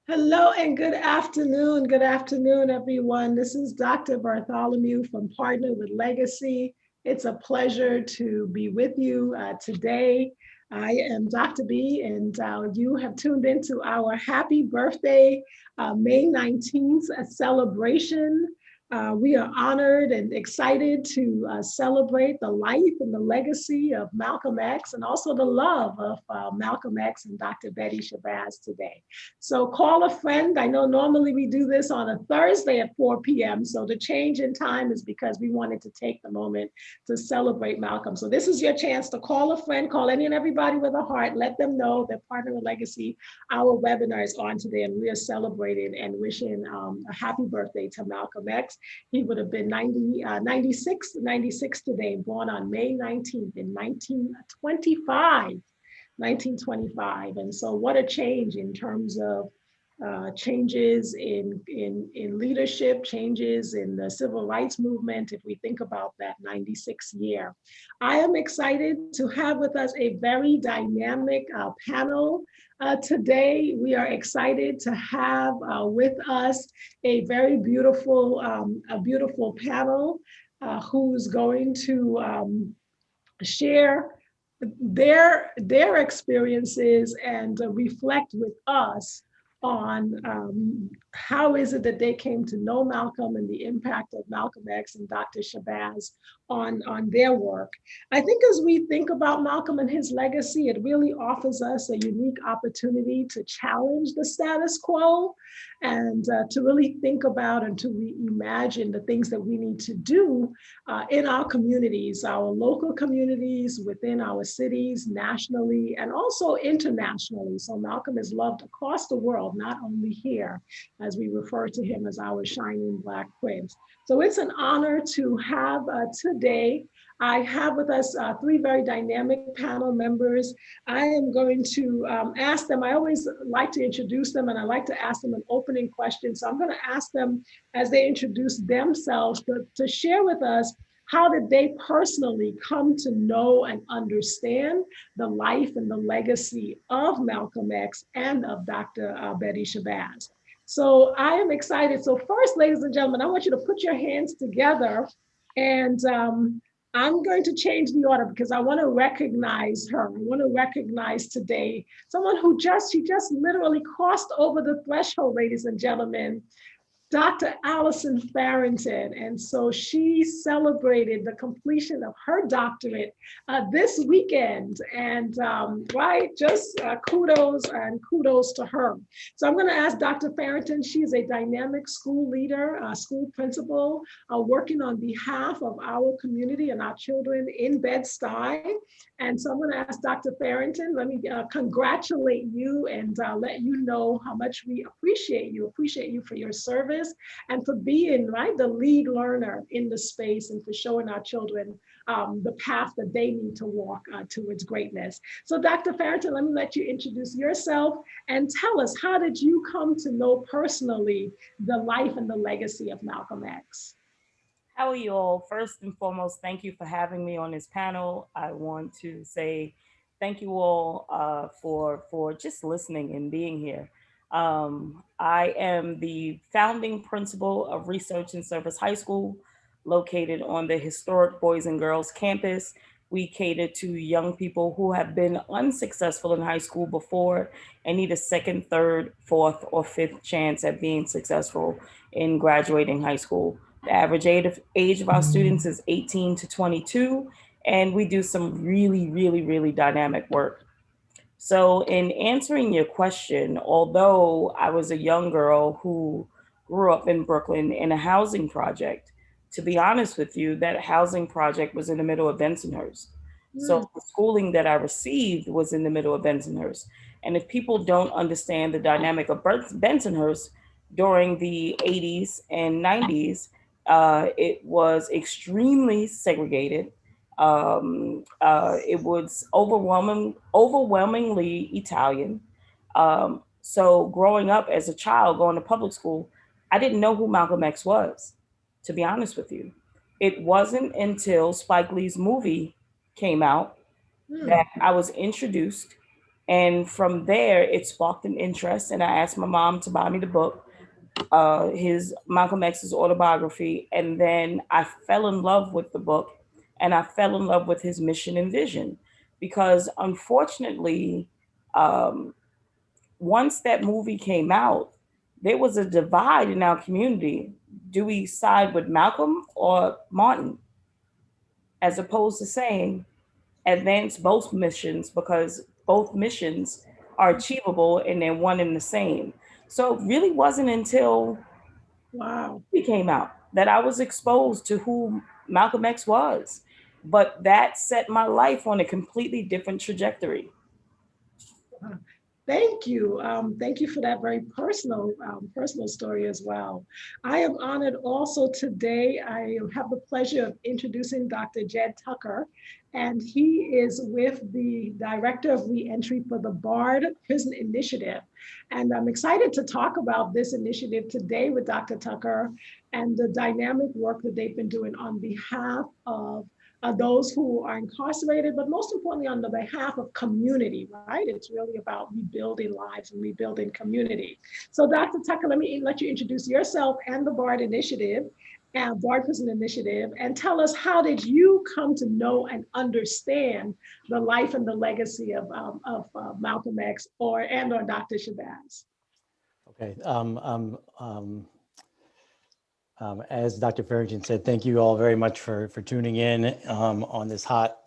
Hello and good afternoon. Good afternoon, everyone. This is Dr. Bartholomew from Partner with Legacy. It's a pleasure to be with you today. I am Dr. B, and you have tuned into our happy birthday, May 19th celebration. We are honored and excited to celebrate the life and the legacy of Malcolm X and also the love of Malcolm X and Dr. Betty Shabazz today. So call a friend. I know normally we do this on a Thursday at 4 p.m. So the change in time is because we wanted to take the moment to celebrate Malcolm. So this is your chance to call a friend, call any and everybody with a heart, let them know that Partner with Legacy, our webinar is on today, and we are celebrating and wishing a happy birthday to Malcolm X. He would have been 96 today, born on May 19th in 1925. And so what a change in terms of changes in leadership, changes in the civil rights movement, if we think about that 96 year. I am excited to have with us a very dynamic panel today. We are excited to have with us a very beautiful, panel who's going to share their experiences and reflect with us on how is it that they came to know Malcolm and the impact of Malcolm X and Dr. Shabazz on their work. I think as we think about Malcolm and his legacy, it really offers us a unique opportunity to challenge the status quo and to really think about and to reimagine the things that we need to do in our communities, our local communities, within our cities, nationally, and also internationally. So Malcolm is loved across the world, not only here, as we refer to him as our shining Black prince. So it's an honor to have today. I have with us three very dynamic panel members. I am going to ask them, I always like to introduce them and I like to ask them an opening question. So I'm going to ask them as they introduce themselves to share with us how did they personally come to know and understand the life and the legacy of Malcolm X and of Dr. Betty Shabazz. So I am excited. So first, ladies and gentlemen, I want you to put your hands together and I'm going to change the order because I want to recognize her. I want to recognize today someone who she just literally crossed over the threshold, ladies and gentlemen. Dr. Allison Farrington. And so she celebrated the completion of her doctorate this weekend. And just kudos to her. So I'm going to ask Dr. Farrington. She is a dynamic school leader, school principal, working on behalf of our community and our children in Bed-Stuy. And so I'm going to ask Dr. Farrington, let me congratulate you and let you know how much we appreciate you for your service and for being the lead learner in the space and for showing our children the path that they need to walk towards greatness. So Dr. Farrington, let me let you introduce yourself and tell us, how did you come to know personally the life and the legacy of Malcolm X? How are you all? First and foremost, thank you for having me on this panel. I want to say thank you all for just listening and being here. I am the founding principal of Research and Service High School, located on the historic Boys and Girls Campus. We cater to young people who have been unsuccessful in high school before and need a second, third, fourth, or fifth chance at being successful in graduating high school. The average age of our students is 18 to 22, and we do some really, really, really dynamic work. So, in answering your question, although I was a young girl who grew up in Brooklyn in a housing project, to be honest with you, that housing project was in the middle of Bensonhurst. So, the schooling that I received was in the middle of Bensonhurst. And if people don't understand the dynamic of Bensonhurst during the 80s and 90s, it was extremely segregated. It was overwhelmingly Italian. So growing up as a child, going to public school, I didn't know who Malcolm X was, to be honest with you. It wasn't until Spike Lee's movie came out that I was introduced, And from there, it sparked an interest. And I asked my mom to buy me the book, his Malcolm X's autobiography. And then I fell in love with the book, and I fell in love with his mission and vision. Because unfortunately, um, once that movie came out, there was a divide in our community. Do we side with Malcolm or Martin? As opposed to saying, advance both missions, because both missions are achievable and they're one and the same. So it really wasn't until Wow. he came out that I was exposed to who Malcolm X was. But that set my life on a completely different trajectory. Thank you. Thank you for that very personal story as well. I am honored also today. I have the pleasure of introducing Dr. Jed Tucker, and he is with the Director of Reentry for the BARD Prison Initiative. And I'm excited to talk about this initiative today with Dr. Tucker and the dynamic work that they've been doing on behalf of those who are incarcerated, but most importantly on the behalf of community, right? It's really about rebuilding lives and rebuilding community. So Dr. Tucker, let you introduce yourself and the BARD Initiative, and BARD Prison Initiative, and tell us, how did you come to know and understand the life and the legacy of Malcolm X or Dr. Shabazz? Okay. As Dr. Farrington said, thank you all very much for tuning in on this hot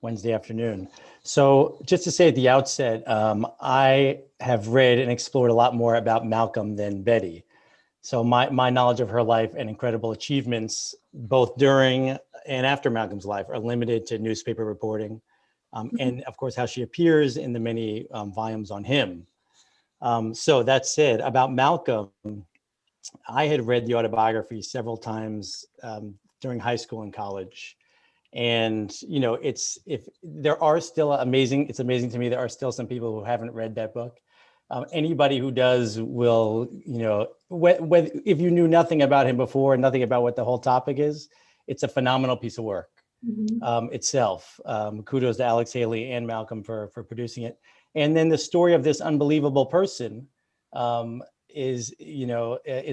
Wednesday afternoon. So just to say at the outset, I have read and explored a lot more about Malcolm than Betty. So my knowledge of her life and incredible achievements, both during and after Malcolm's life, are limited to newspaper reporting, and of course how she appears in the many volumes on him. So that said, about Malcolm, I had read the autobiography several times during high school and college. And, you know, it's amazing to me, there are still some people who haven't read that book. Anybody who does will, you know, if you knew nothing about him before and nothing about what the whole topic is, it's a phenomenal piece of work itself. Kudos to Alex Haley and Malcolm for producing it. And then the story of this unbelievable person is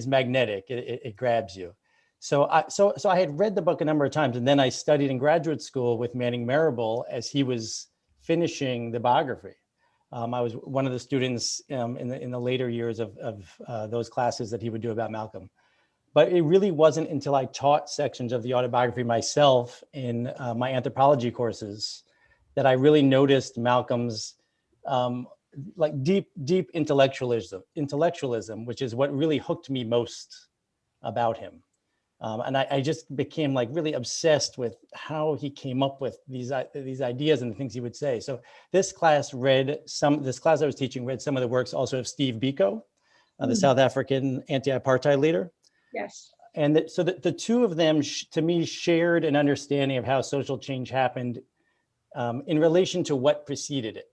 magnetic. It grabs you. So I had read the book a number of times, and then I studied in graduate school with Manning Marable as he was finishing the biography. I was one of the students in the later years of those classes that he would do about Malcolm. But it really wasn't until I taught sections of the autobiography myself in my anthropology courses that I really noticed Malcolm's like deep intellectualism, which is what really hooked me most about him. And I just became like really obsessed with how he came up with these ideas and the things he would say. So this class I was teaching read some of the works also of Steve Biko, the South African anti-apartheid leader. Yes. And so the two of them, to me, shared an understanding of how social change happened in relation to what preceded it,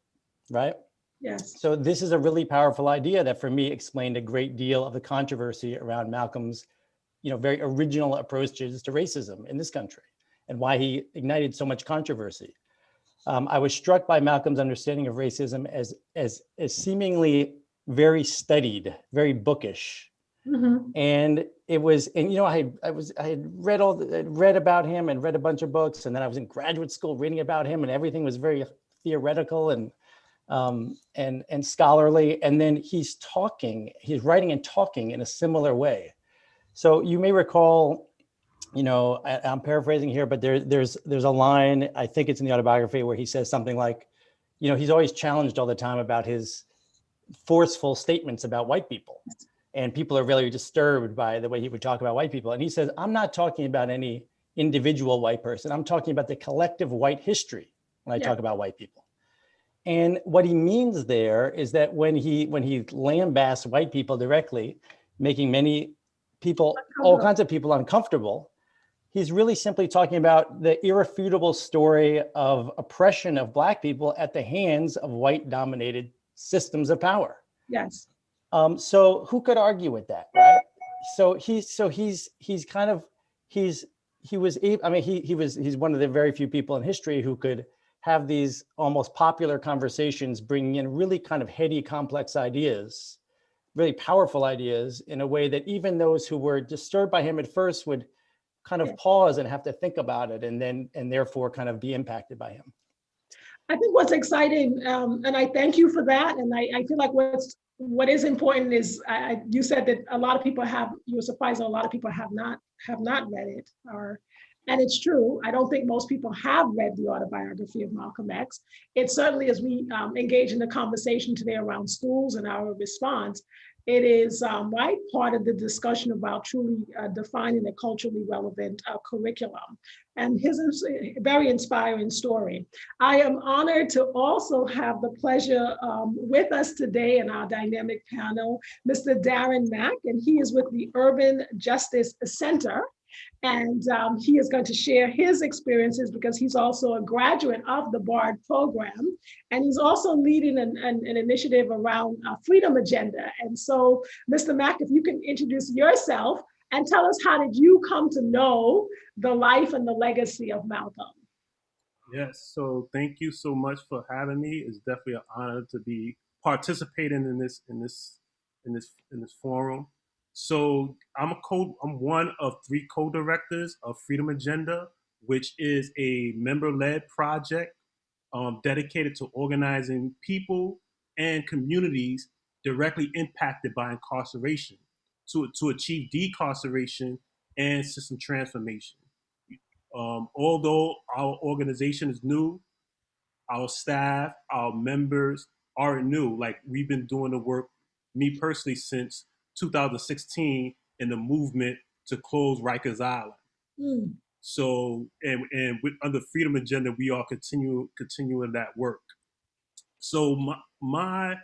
right? Yes. So this is a really powerful idea that for me explained a great deal of the controversy around Malcolm's, very original approaches to racism in this country and why he ignited so much controversy. I was struck by Malcolm's understanding of racism as seemingly very studied, very bookish. And it was, I had read about him and read a bunch of books, and then I was in graduate school reading about him, and everything was very theoretical and scholarly. And then he's writing and talking in a similar way. So you may recall, I'm paraphrasing here, but there's a line, I think it's in the autobiography, where he says something like, he's always challenged all the time about his forceful statements about white people. And people are really disturbed by the way he would talk about white people. And he says, I'm not talking about any individual white person. I'm talking about the collective white history when I talk about white people. And what he means there is that when he lambasts white people directly, making many people, all kinds of people uncomfortable, he's really simply talking about the irrefutable story of oppression of Black people at the hands of white dominated systems of power. Yes. So who could argue with that, right? He's one of the very few people in history who could have these almost popular conversations, bringing in really kind of heady, complex ideas, really powerful ideas in a way that even those who were disturbed by him at first would kind of pause and have to think about it, and therefore kind of be impacted by him. I think what's exciting, and I thank you for that. And I feel like what is important is you said that a lot of people you were surprised that a lot of people have not read it, and it's true. I don't think most people have read the Autobiography of Malcolm X. It certainly, as we engage in the conversation today around schools and our response, it is part of the discussion about truly defining a culturally relevant curriculum. And his is a very inspiring story. I am honored to also have the pleasure with us today in our dynamic panel, Mr. Darren Mack, and he is with the Urban Justice Center. And he is going to share his experiences because he's also a graduate of the BARD program. And he's also leading an initiative around Freedom Agenda. And so, Mr. Mack, if you can introduce yourself and tell us, how did you come to know the life and the legacy of Malcolm? Yes, so thank you so much for having me. It's definitely an honor to be participating in this forum. So I'm one of 3 co-directors of Freedom Agenda, which is a member-led project dedicated to organizing people and communities directly impacted by incarceration to achieve decarceration and system transformation. Although our organization is new, our staff, our members aren't new. Like, we've been doing the work, me personally, since 2016 in the movement to close Rikers Island. Mm. So, and with under Freedom Agenda, we are continuing that work. So my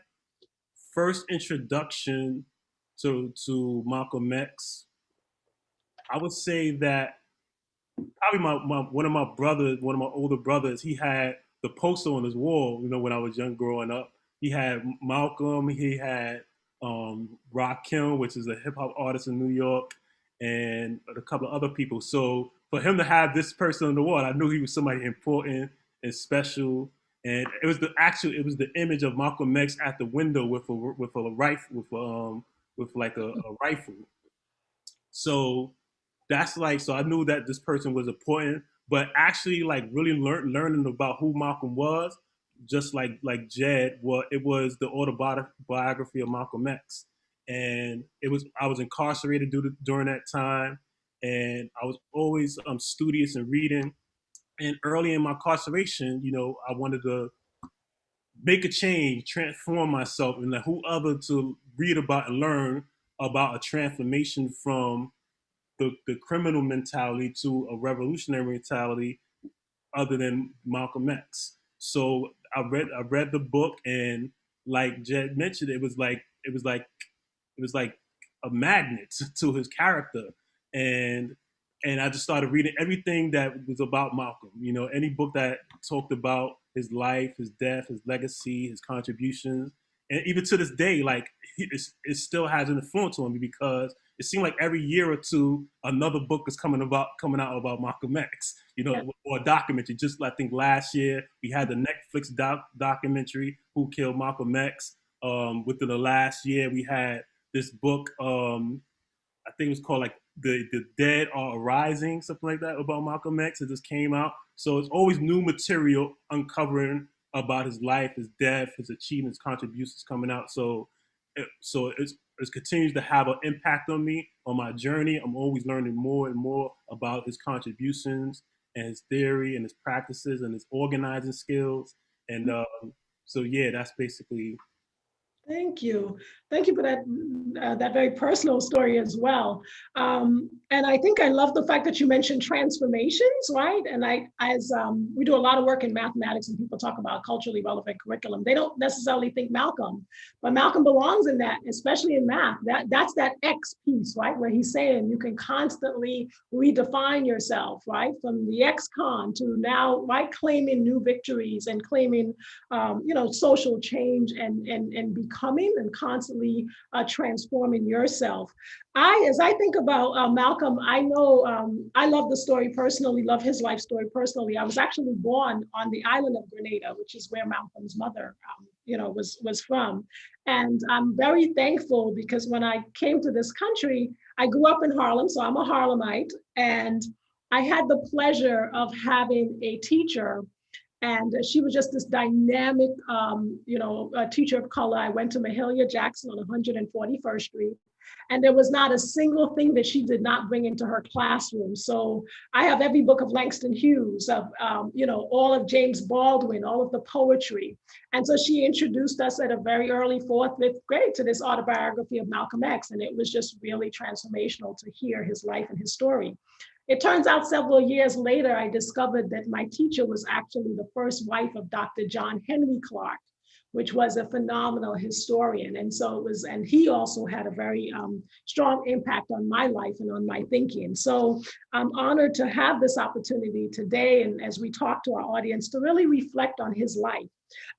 first introduction to Malcolm X, I would say that probably one of my older brothers, he had the poster on his wall, when I was young growing up. He had Malcolm, he had Rakim, which is a hip hop artist in New York, and a couple of other people. So for him to have this person on the wall, I knew he was somebody important and special. And it was the image of Malcolm X at the window with a rifle, with like a rifle. So so I knew that this person was important, but actually like really learning about who Malcolm was, just like Jed, it was the Autobiography of Malcolm X. And I was incarcerated during that time, and I was always studious and reading. And early in my incarceration, I wanted to make a change, transform myself, and who other to read about and learn about a transformation from the criminal mentality to a revolutionary mentality other than Malcolm X. So I read the book, and like Jed mentioned, it was like a magnet to his character. And I just started reading everything that was about Malcolm. Any book that talked about his life, his death, his legacy, his contributions. And even to this day, like, it still has an influence on me, because it seemed like every year or two, another book is coming out about Malcolm X, or a documentary. Just, I think last year we had the Netflix documentary, Who Killed Malcolm X. Within the last year, we had this book, I think it was called like the Dead Are Arising, something like that, about Malcolm X. It just came out. So it's always new material uncovering about his life, his death, his achievements, contributions coming out. So it continues to have an impact on me, on my journey. I'm always learning more and more about his contributions and his theory and his practices and his organizing skills. And so yeah, that's basically. Thank you. Thank you for that very personal story as well. And I think I love the fact that you mentioned transformations, right? And as we do a lot of work in mathematics, and people talk about culturally relevant curriculum, they don't necessarily think Malcolm, but Malcolm belongs in that, especially in math. That's that X piece, right? Where he's saying you can constantly redefine yourself, right? From the ex-con to now, right? Claiming new victories and claiming, social change and becoming becoming and constantly transforming yourself. As I think about Malcolm, I know I love the story personally, love his life story personally. I was actually born on the island of Grenada, which is where Malcolm's mother, was from. And I'm very thankful because when I came to this country, I grew up in Harlem, so I'm a Harlemite, and I had the pleasure of having a teacher, and she was just this dynamic, a teacher of color. I went to Mahalia Jackson on 141st Street, and there was not a single thing that she did not bring into her classroom. So I have every book of Langston Hughes, of all of James Baldwin, all of the poetry. And so she introduced us at a very early 4th, 5th grade to this autobiography of Malcolm X. And it was just really transformational to hear his life and his story. It turns out several years later, I discovered that my teacher was actually the first wife of Dr. John Henry Clark, which was a phenomenal historian. And so and he also had a very strong impact on my life and on my thinking. So I'm honored to have this opportunity today, and as we talk to our audience, to really reflect on his life.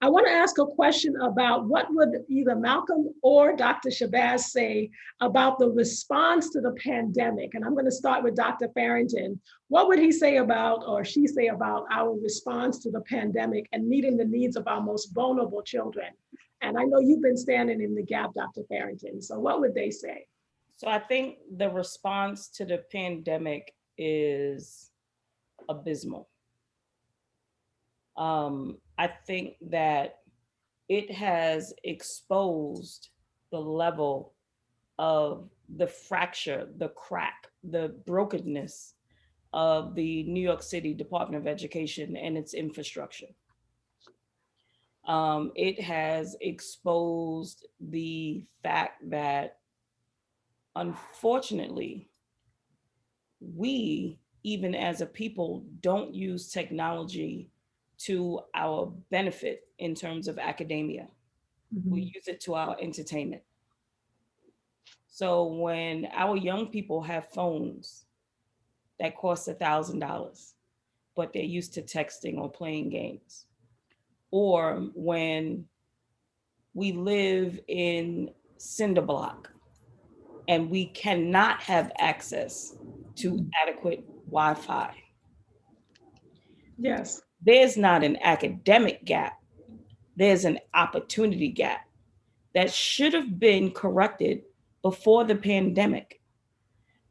I want to ask a question about what would either Malcolm or Dr. Shabazz say about the response to the pandemic. And I'm going to start with Dr. Farrington. What would he say about, or she say about, our response to the pandemic and meeting the needs of our most vulnerable children? And I know you've been standing in the gap, Dr. Farrington. So what would they say? So I think the response to the pandemic is abysmal. I think that it has exposed the level of the fracture, the crack, the brokenness of the New York City Department of Education and its infrastructure. It has exposed the fact that, unfortunately, we, even as a people, don't use technology to our benefit in terms of academia. Mm-hmm. We use it to our entertainment. So when our young people have phones that cost $1,000, but they're used to texting or playing games, or when we live in cinder block and we cannot have access to adequate Wi-Fi. Yes. There's not an academic gap. There's an opportunity gap that should have been corrected before the pandemic,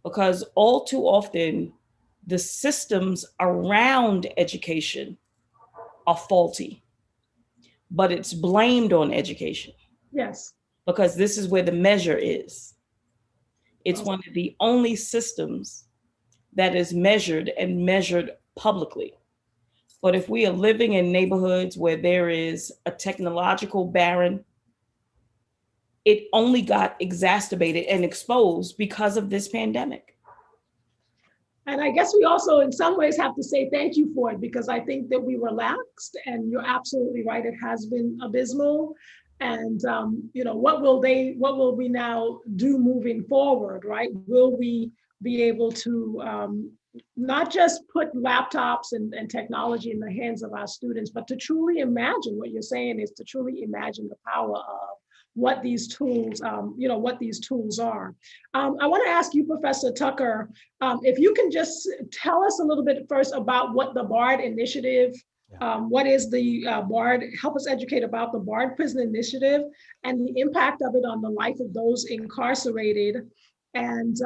because all too often the systems around education are faulty, but it's blamed on education. Yes. Because this is where the measure is. It's one of the only systems that is measured and measured publicly. But if we are living in neighborhoods where there is a technological barren, it only got exacerbated and exposed because of this pandemic. And I guess we also, in some ways, have to say thank you for it, because I think that we relaxed, and you're absolutely right, it has been abysmal. And what will we now do moving forward, right? Will we be able to not just put laptops and technology in the hands of our students, but to truly imagine, what you're saying is to truly imagine the power of what these tools, what these tools are. I want to ask you, Professor Tucker, if you can just tell us a little bit first about what the BARD initiative, what is the BARD, help us educate about the BARD Prison Initiative and the impact of it on the life of those incarcerated. And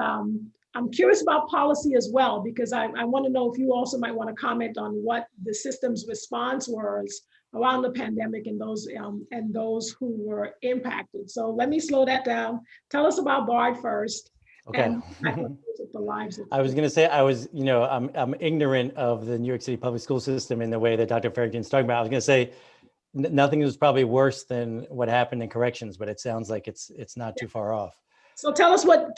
I'm curious about policy as well, because I want to know if you also might want to comment on what the system's response was around the pandemic and those who were impacted. So let me slow that down. Tell us about BARD first. Okay. The lives of I was going to say, I'm ignorant of the New York City public school system in the way that Dr. Farrington's talking about. I was going to say, nothing was probably worse than what happened in corrections, but it sounds like it's not too far off. So tell us about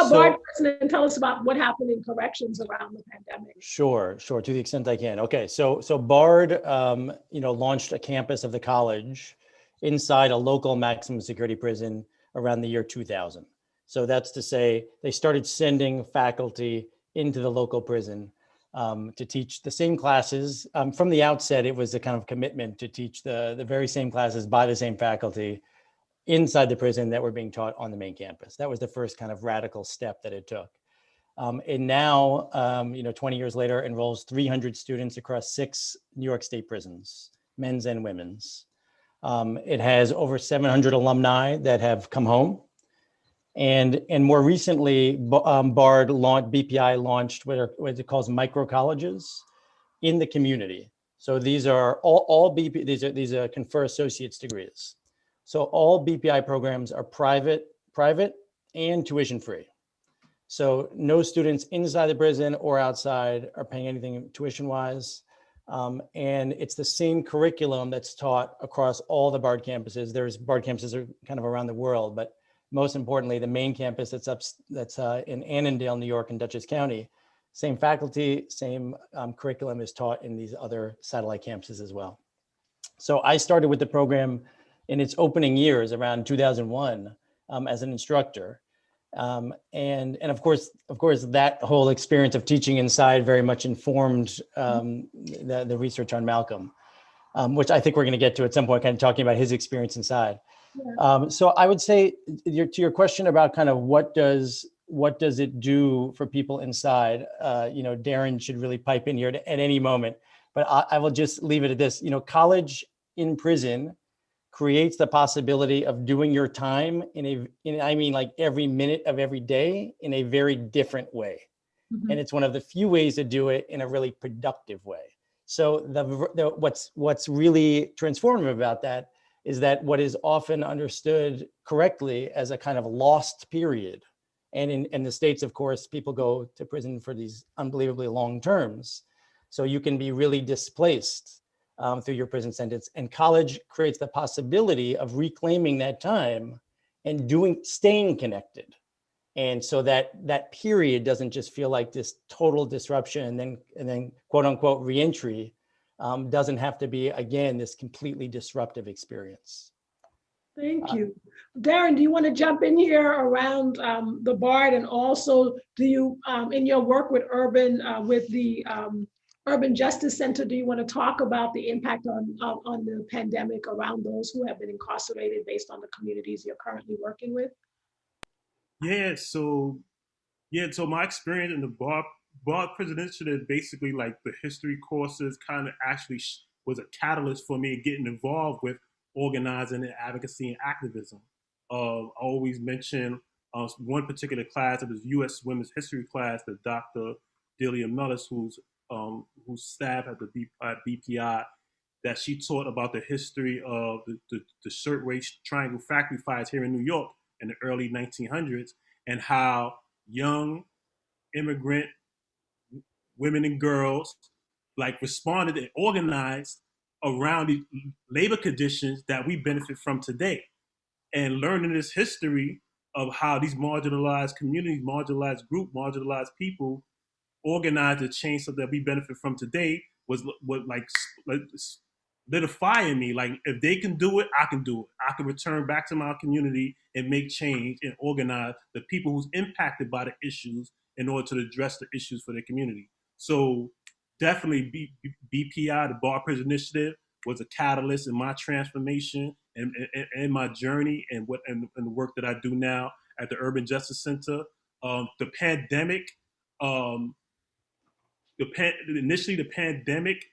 BARD and tell us about what happened in corrections around the pandemic. Sure, to the extent I can. Okay, so BARD, launched a campus of the college inside a local maximum security prison around the year 2000. So that's to say, they started sending faculty into the local prison to teach the same classes. From the outset, it was a kind of commitment to teach the very same classes by the same faculty inside the prison that were being taught on the main campus. That was the first kind of radical step that it took. And now, 20 years later, enrolls 300 students across 6 New York State prisons, men's and women's. It has over 700 alumni that have come home. And more recently, BPI launched what it calls micro colleges in the community. So these are all BP, these are confer associate's degrees. So all BPI programs are private and tuition free. So no students inside the prison or outside are paying anything tuition wise. And it's the same curriculum that's taught across all the BARD campuses. There's BARD campuses are kind of around the world, but most importantly, the main campus that's in Annandale, New York, and Dutchess County, same faculty, same curriculum is taught in these other satellite campuses as well. So I started with the program in its opening years around 2001 as an instructor. And of course, that whole experience of teaching inside very much informed the research on Malcolm, which I think we're going to get to at some point, kind of talking about his experience inside. Yeah. So I would say to your question about kind of what does it do for people inside, Darren should really pipe in here at any moment, but I will just leave it at this. College in prison creates the possibility of doing your time like every minute of every day in a very different way. Mm-hmm. And it's one of the few ways to do it in a really productive way. So what's really transformative about that is that what is often understood correctly as a kind of lost period. And in the States, of course, people go to prison for these unbelievably long terms. So you can be really displaced through your prison sentence, and college creates the possibility of reclaiming that time and staying connected. And so that period doesn't just feel like this total disruption and then quote unquote reentry doesn't have to be, again, this completely disruptive experience. Thank you. Darren, do you want to jump in here around the BARD, and also do you, in your work with the Urban Justice Center, do you want to talk about the impact on the pandemic around those who have been incarcerated based on the communities you're currently working with? So my experience in the BARD Prison Initiative, basically like the history courses kind of actually was a catalyst for me getting involved with organizing and advocacy and activism. I always mention one particular class, it was U.S. Women's History class that Dr. Delia Mellis, who's staff at the BPI, that she taught about the history of the Shirtwaist Triangle factory fires here in New York in the early 1900s, and how young immigrant women and girls responded and organized around the labor conditions that we benefit from today. And learning this history of how these marginalized communities, marginalized group, marginalized people organize the change so that we benefit from today was solidifying me. Like, if they can do it, I can do it. I can return back to my community and make change and organize the people who's impacted by the issues in order to address the issues for their community. So definitely BPI, the BARD Prison Initiative, was a catalyst in my transformation and my journey and the work that I do now at the Urban Justice Center. The pandemic, initially the pandemic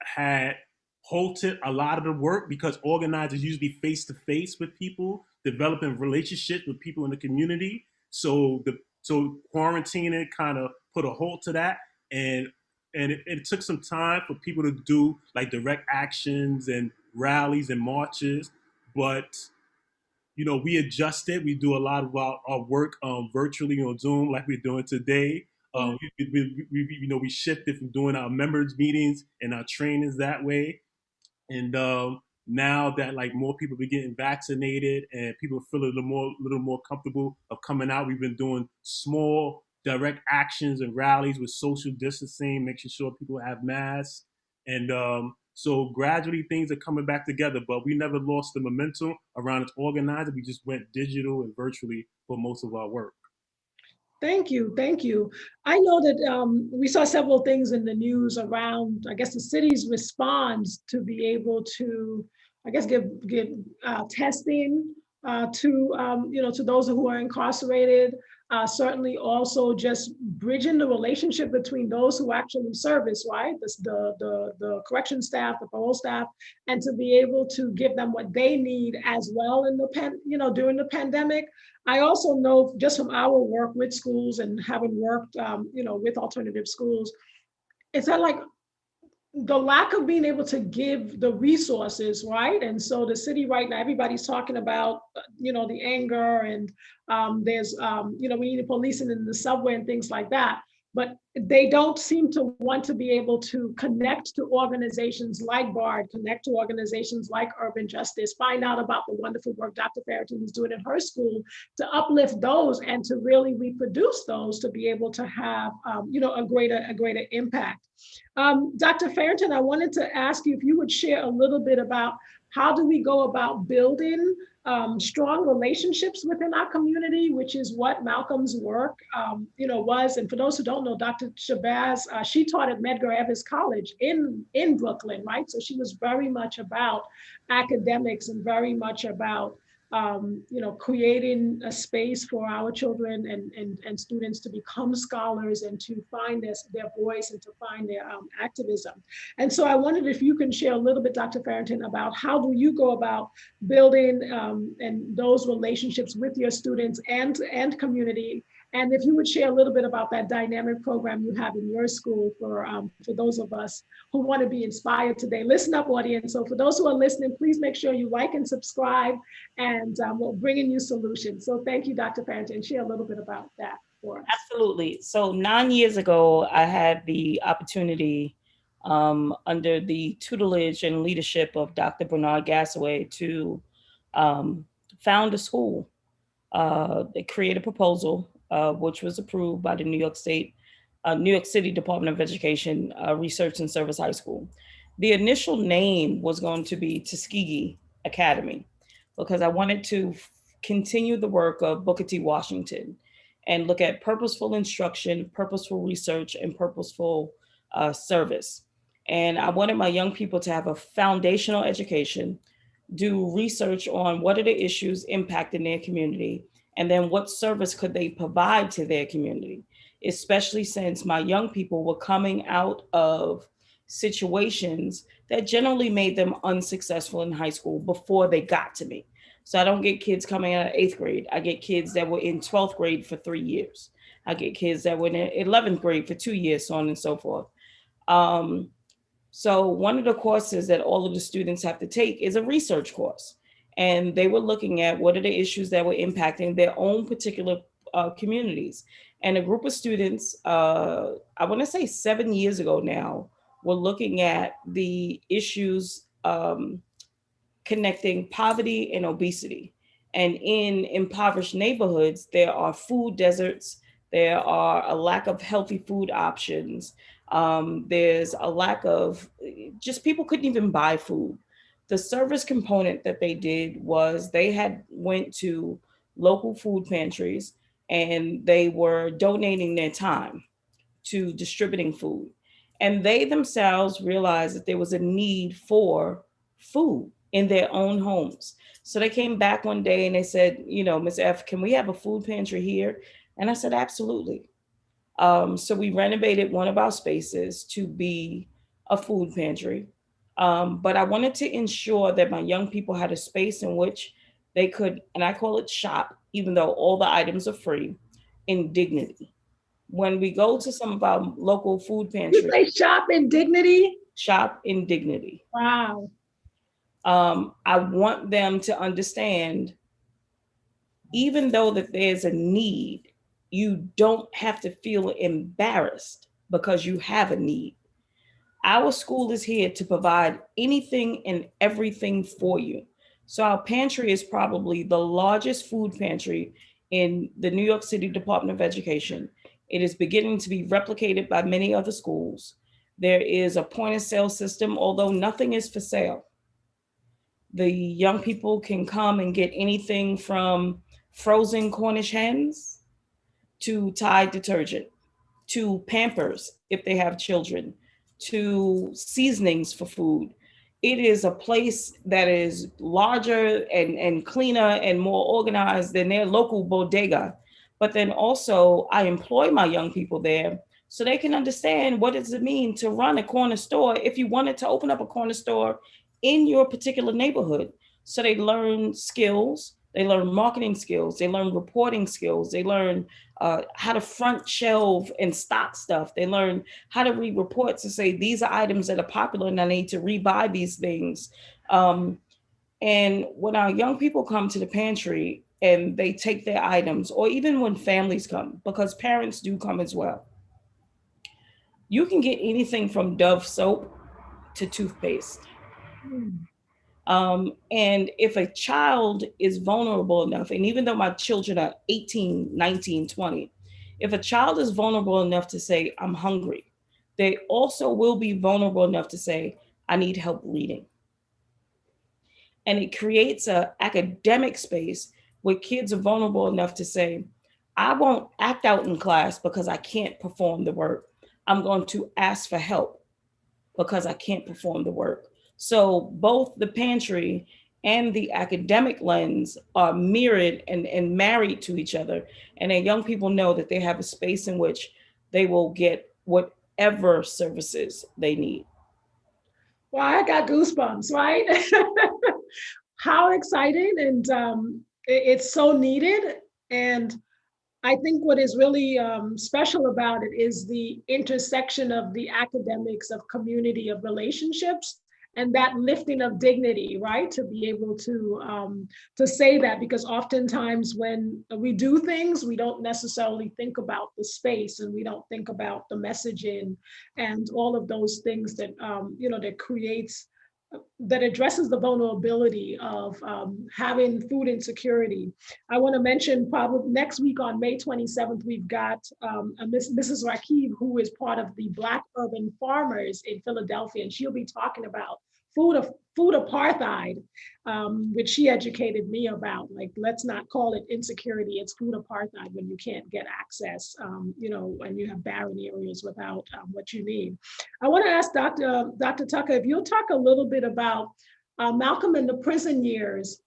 had halted a lot of the work because organizers usually face-to-face with people, developing relationships with people in the community. So quarantining kind of put a halt to that, and it took some time for people to do like direct actions and rallies and marches, but we adjusted. We do a lot of our work virtually on Zoom, like we're doing today. We shifted from doing our members meetings and our trainings that way, and now that more people are getting vaccinated and people feel a little more comfortable of coming out, we've been doing small direct actions and rallies with social distancing, making sure people have masks, and so gradually things are coming back together. But we never lost the momentum around its organizing. We just went digital and virtually for most of our work. Thank you. I know that we saw several things in the news around, I guess, the city's response to be able to, I guess, give testing to those who are incarcerated. Certainly also just bridging the relationship between those who actually service, right? The correction staff, the parole staff, and to be able to give them what they need as well in during the pandemic. I also know just from our work with schools and having worked, with alternative schools, it's that like the lack of being able to give the resources, right? And so the city right now, everybody's talking about, the anger and there's, we need policing in the subway and things like that. But they don't seem to want to be able to connect to organizations like BARD, connect to organizations like Urban Justice, find out about the wonderful work Dr. Farrington is doing in her school to uplift those and to really reproduce those to be able to have, a greater impact. Dr. Farrington, I wanted to ask you if you would share a little bit about how do we go about building strong relationships within our community, which is what Malcolm's work, was. And for those who don't know, Dr. Shabazz, she taught at Medgar Evers College in Brooklyn, right? So she was very much about academics and very much about creating a space for our children and students to become scholars and to find their voice and to find their activism. And so I wondered if you can share a little bit, Dr. Farrington, about how do you go about building and those relationships with your students and community. And if you would share a little bit about that dynamic program you have in your school for those of us who want to be inspired today. Listen up, audience. So for those who are listening, please make sure you like and subscribe, and we'll bring in you solutions. So thank you, Dr. Farrington. Share a little bit about that for us. Absolutely. So 9 years ago, I had the opportunity under the tutelage and leadership of Dr. Bernard Gassaway to found a school. They created a proposal, which was approved by the New York City Department of Education, Research and Service High School. The initial name was going to be Tuskegee Academy, because I wanted to continue the work of Booker T. Washington and look at purposeful instruction, purposeful research, and purposeful service. And I wanted my young people to have a foundational education, do research on what are the issues impacting their community, and then what service could they provide to their community, especially since my young people were coming out of situations that generally made them unsuccessful in high school before they got to me. So I don't get kids coming out of 8th grade. I get kids that were in 12th grade for 3 years. I get kids that were in 11th grade for 2 years, so on and so forth. So one of the courses that all of the students have to take is a research course. And they were looking at what are the issues that were impacting their own particular communities. And a group of students, I want to say 7 years ago now, were looking at the issues connecting poverty and obesity. And in impoverished neighborhoods, there are food deserts, there are a lack of healthy food options. There's a lack of, just people couldn't even buy food. The service component that they did was they had went to local food pantries and they were donating their time to distributing food. And they themselves realized that there was a need for food in their own homes. So they came back one day and they said, Ms. F, can we have a food pantry here? And I said, absolutely. So we renovated one of our spaces to be a food pantry. But I wanted to ensure that my young people had a space in which they could, and I call it shop, even though all the items are free, in dignity. When we go to some of our local food pantries. You say shop in dignity? Shop in dignity. Wow. I want them to understand, even though that there's a need, you don't have to feel embarrassed because you have a need. Our school is here to provide anything and everything for you. So our pantry is probably the largest food pantry in the New York City Department of Education. It is beginning to be replicated by many other schools. There is a point of sale system, although nothing is for sale. The young people can come and get anything from frozen Cornish hens to Tide detergent, to Pampers if they have children, to seasonings for food. it is a place that is larger and cleaner and more organized than their local bodega. But then also I employ my young people there so they can understand what does it mean to run a corner store if you wanted to open up a corner store in your particular neighborhood. So they learn skills, they learn marketing skills, they learn reporting skills, they learn how to front shelve and stock stuff. They learn how to read reports and say, these are items that are popular and I need to rebuy these things. And when our young people come to the pantry and they take their items, or even when families come, because parents do come as well, you can get anything from Dove soap to toothpaste. And if a child is vulnerable enough, and even though my children are 18, 19, 20, if a child is vulnerable enough to say, I'm hungry, they also will be vulnerable enough to say, I need help reading. And it creates an academic space where kids are vulnerable enough to say, I won't act out in class because I can't perform the work. I'm going to ask for help because I can't perform the work. So both the pantry and the academic lens are mirrored and married to each other. And then young people know that they have a space in which they will get whatever services they need. Well, I got goosebumps, right? How exciting, and it's so needed. And I think what is really special about it is the intersection of the academics, of community, of relationships, and that lifting of dignity, right? To be able to say that, because oftentimes when we do things, we don't necessarily think about the space, and we don't think about the messaging and all of those things that that creates, that addresses the vulnerability of having food insecurity. I want to mention probably next week on May 27th, we've got Mrs. Rakib, who is part of the Black Urban Farmers in Philadelphia, and she'll be talking about food apartheid, which she educated me about. Like, let's not call it insecurity, it's food apartheid when you can't get access, and you have barren areas without what you need. I want to ask Dr. Tucker, if you'll talk a little bit about Malcolm in the prison years.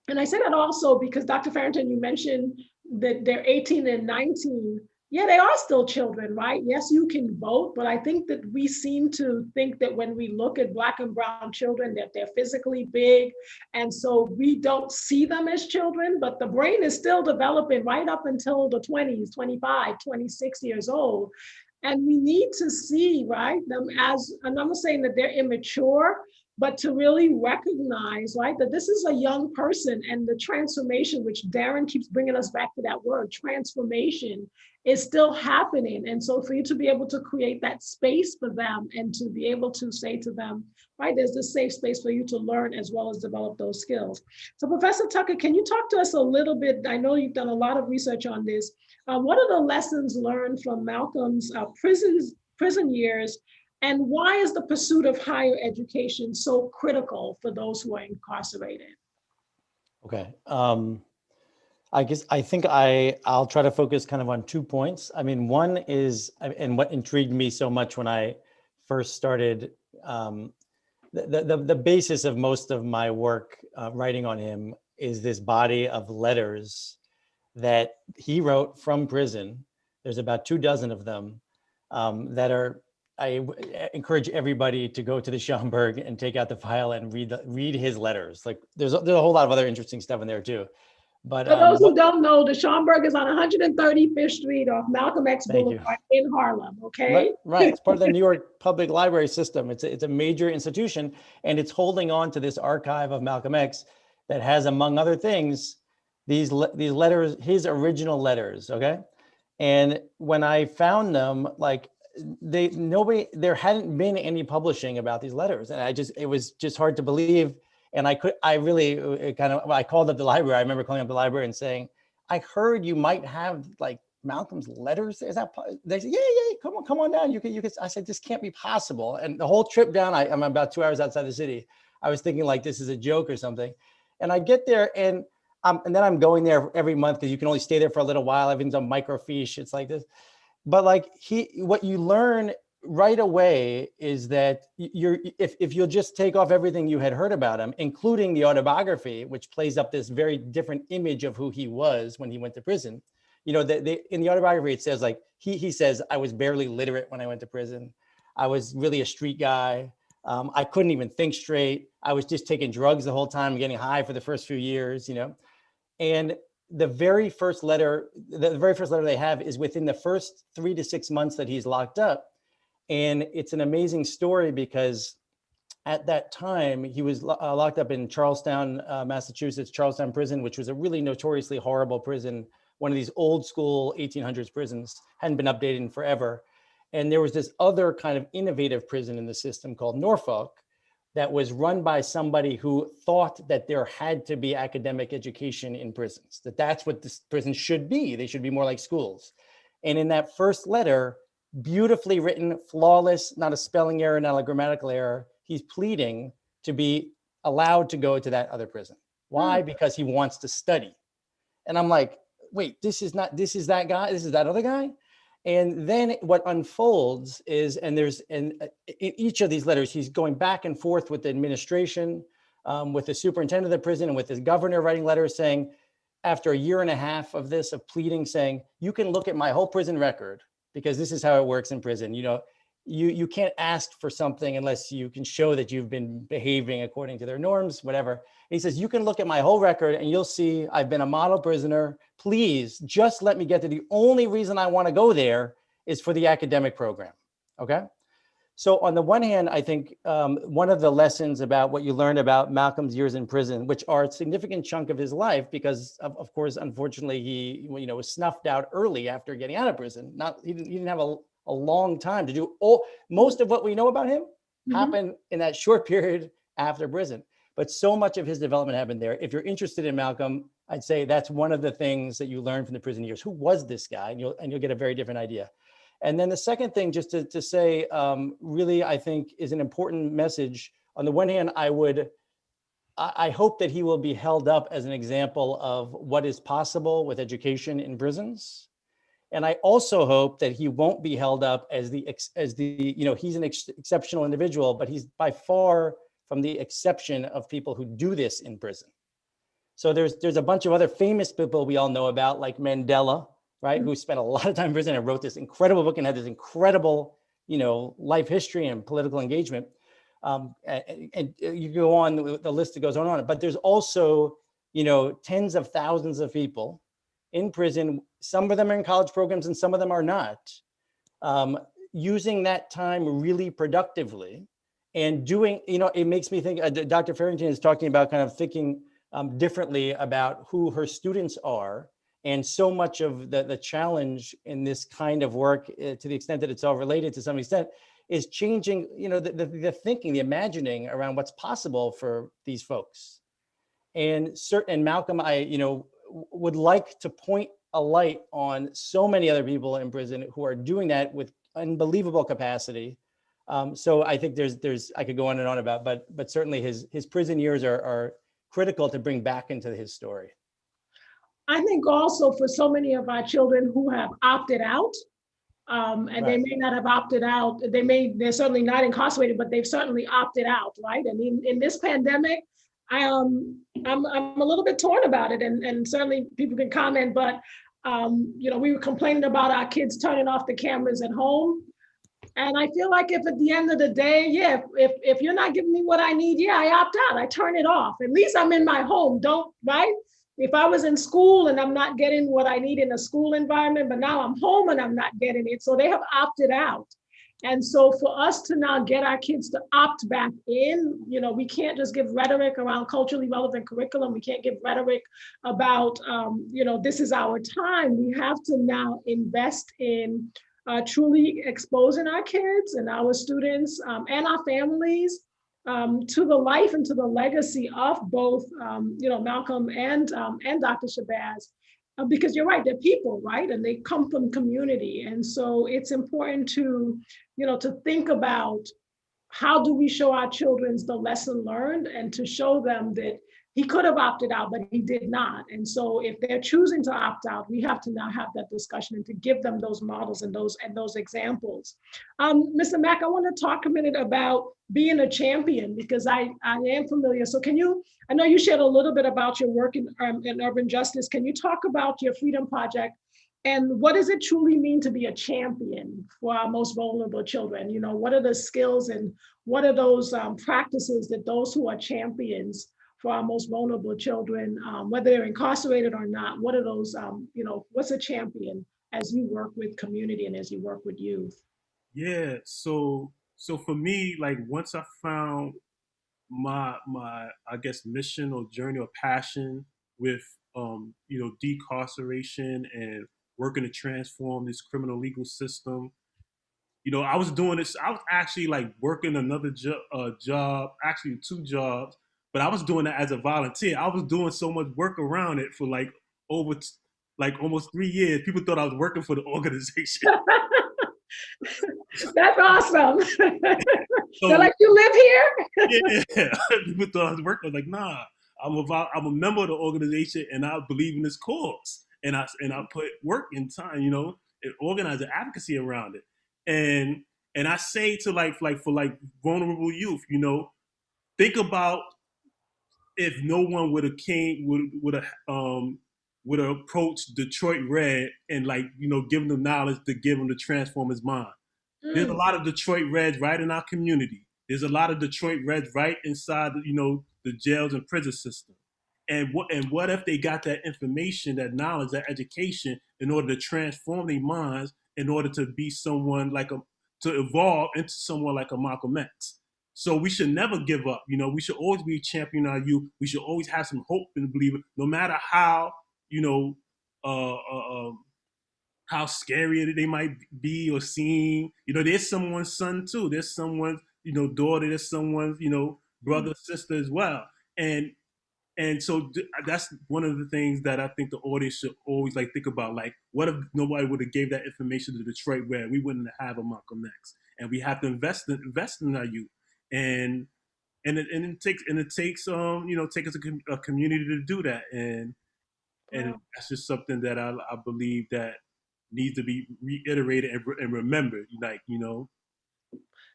And I say that also because Dr. Farrington, you mentioned that they're 18 and 19. Yeah, they are still children, right? Yes, you can vote, but I think that we seem to think that when we look at Black and brown children, that they're physically big. And so we don't see them as children, but the brain is still developing right up until the 20s, 25, 26 years old. And we need to see, right, them as, and I'm not saying that they're immature, but to really recognize, right, that this is a young person, and the transformation, which Darren keeps bringing us back to that word, transformation, is still happening. And so for you to be able to create that space for them, and to be able to say to them, right, there's this safe space for you to learn as well as develop those skills. So Professor Tucker, can you talk to us a little bit? I know you've done a lot of research on this. What are the lessons learned from Malcolm's prison years? And why is the pursuit of higher education so critical for those who are incarcerated? Okay. I think I'll try to focus kind of on 2 points. I mean, one is, and what intrigued me so much when I first started, the basis of most of my work writing on him is this body of letters that he wrote from prison. There's about 24 of them that are, I encourage everybody to go to the Schomburg and take out the file and read his letters. Like there's a whole lot of other interesting stuff in there too. But for those who don't know, the Schomburg is on 135th Street off Malcolm X Boulevard in Harlem. Okay, right. It's part of the New York Public Library system. It's a major institution, and it's holding on to this archive of Malcolm X that has, among other things, these letters, his original letters. Okay, and when I found them, like there hadn't been any publishing about these letters, and it was just hard to believe. And I called up the library. I remember calling up the library and saying, I heard you might have like Malcolm's letters. Is that, they said, yeah, come on down. You can, I said, this can't be possible. And the whole trip down, I'm about 2 hours outside the city. I was thinking like, this is a joke or something. And I get there and then I'm going there every month because you can only stay there for a little while. Everything's on microfiche. It's like this. But like what you learn right away is that if you'll just take off everything you had heard about him, including the autobiography, which plays up this very different image of who he was when he went to prison. You know, in the autobiography, it says like, he says, I was barely literate when I went to prison. I was really a street guy. I couldn't even think straight. I was just taking drugs the whole time, getting high for the first few years, you know. And the very first letter they have is within the first 3 to 6 months that he's locked up. And it's an amazing story because at that time he was locked up in Charlestown, Massachusetts, Charlestown prison, which was a really notoriously horrible prison. One of these old school 1800s prisons, hadn't been updated in forever. And there was this other kind of innovative prison in the system called Norfolk that was run by somebody who thought that there had to be academic education in prisons, that that's what this prison should be. They should be more like schools. And in that first letter, beautifully written, flawless, not a spelling error, not a grammatical error, he's pleading to be allowed to go to that other prison. Why? Because he wants to study. And I'm like, wait, this is that guy, this is that other guy? And then what unfolds is, in each of these letters, he's going back and forth with the administration, with the superintendent of the prison, and with his governor, writing letters saying, after a year and a half of this, of pleading, saying, you can look at my whole prison record, because this is how it works in prison. You know, you can't ask for something unless you can show that you've been behaving according to their norms, whatever. And he says, you can look at my whole record and you'll see I've been a model prisoner. Please just let me get to the only reason I want to go there is for the academic program. Okay. So on the one hand, I think one of the lessons about what you learned about Malcolm's years in prison, which are a significant chunk of his life, because of course, unfortunately, he was snuffed out early after getting out of prison. He didn't have a long time to do most of what we know about him happened in that short period after prison. But so much of his development happened there. If you're interested in Malcolm, I'd say that's one of the things that you learn from the prison years. Who was this guy? And you'll get a very different idea. And then the second thing, just to say, really, I think is an important message. On the one hand, I hope that he will be held up as an example of what is possible with education in prisons. And I also hope that he won't be held up as he's an exceptional individual, but he's by far from the exception of people who do this in prison. So there's a bunch of other famous people we all know about, like Mandela, right? Who spent a lot of time in prison and wrote this incredible book and had this incredible, life history and political engagement. And you go on the list that goes on and on. But there's also, tens of thousands of people in prison. Some of them are in college programs and some of them are not, using that time really productively and doing, it makes me think, Dr. Farrington is talking about kind of thinking differently about who her students are. And so much of the challenge in this kind of work, to the extent that it's all related to some extent, is changing, the thinking, the imagining around what's possible for these folks. And Malcolm, I, would like to point a light on so many other people in prison who are doing that with unbelievable capacity. So I think I could go on and on about, but certainly his prison years are critical to bring back into his story. I think also for so many of our children who have opted out, and right. They may not have opted out, they're certainly not incarcerated, but they've certainly opted out, right? And in this pandemic, I'm a little bit torn about it, and certainly people can comment, but we were complaining about our kids turning off the cameras at home. And I feel like if at the end of the day, if you're not giving me what I need, I opt out, I turn it off. At least I'm in my home, right? If I was in school and I'm not getting what I need in a school environment, but now I'm home and I'm not getting it. So they have opted out. And so for us to now get our kids to opt back in, we can't just give rhetoric around culturally relevant curriculum. We can't give rhetoric about, this is our time. We have to now invest in truly exposing our kids and our students and our families to the life and to the legacy of both, Malcolm and Dr. Shabazz, because you're right, they're people, right? And they come from community. And so it's important to think about how do we show our children the lesson learned and to show them that he could have opted out, but he did not. And so if they're choosing to opt out, we have to now have that discussion and to give them those models and those examples. Mr. Mack, I want to talk a minute about being a champion, because I am familiar. So I know you shared a little bit about your work in urban justice. Can you talk about your Freedom Project and what does it truly mean to be a champion for our most vulnerable children? You know, what are the skills and what are those practices that those who are champions for our most vulnerable children, whether they're incarcerated or not, what are those, what's a champion as you work with community and as you work with youth? Yeah. So for me, like once I found my I guess mission or journey or passion with decarceration and working to transform this criminal legal system. I was doing this. I was actually like working another job, actually 2 jobs, but I was doing it as a volunteer. I was doing so much work around it for like over like almost 3 years. People thought I was working for the organization. That's awesome. So, they're like, you live here? Yeah. People thought I was working. I was like, nah, I'm a member of the organization and I believe in this cause. And I put work and time, and organize the advocacy around it. And I say to for vulnerable youth, think about if no one would have approached Detroit Red and give them the knowledge to give them to transform his mind. There's a lot of Detroit Reds right in our community. There's a lot of Detroit Reds right inside the jails and prison system. And what if they got that information, that knowledge, that education in order to transform their minds, in order to be someone to evolve into someone like a Malcolm X. So we should never give up. We should always be a champion of our youth. We should always have some hope and believe it, no matter how, how scary they might be or seem. There's someone's son too. There's someone's, daughter. There's someone's, brother, sister as well. And so that's one of the things that I think the audience should always think about. Like, what if nobody would have gave that information to Detroit Red? We wouldn't have a Malcolm X. And we have to invest in our youth. And it takes a community to do that. And that's just something that I believe that needs to be reiterated and remembered.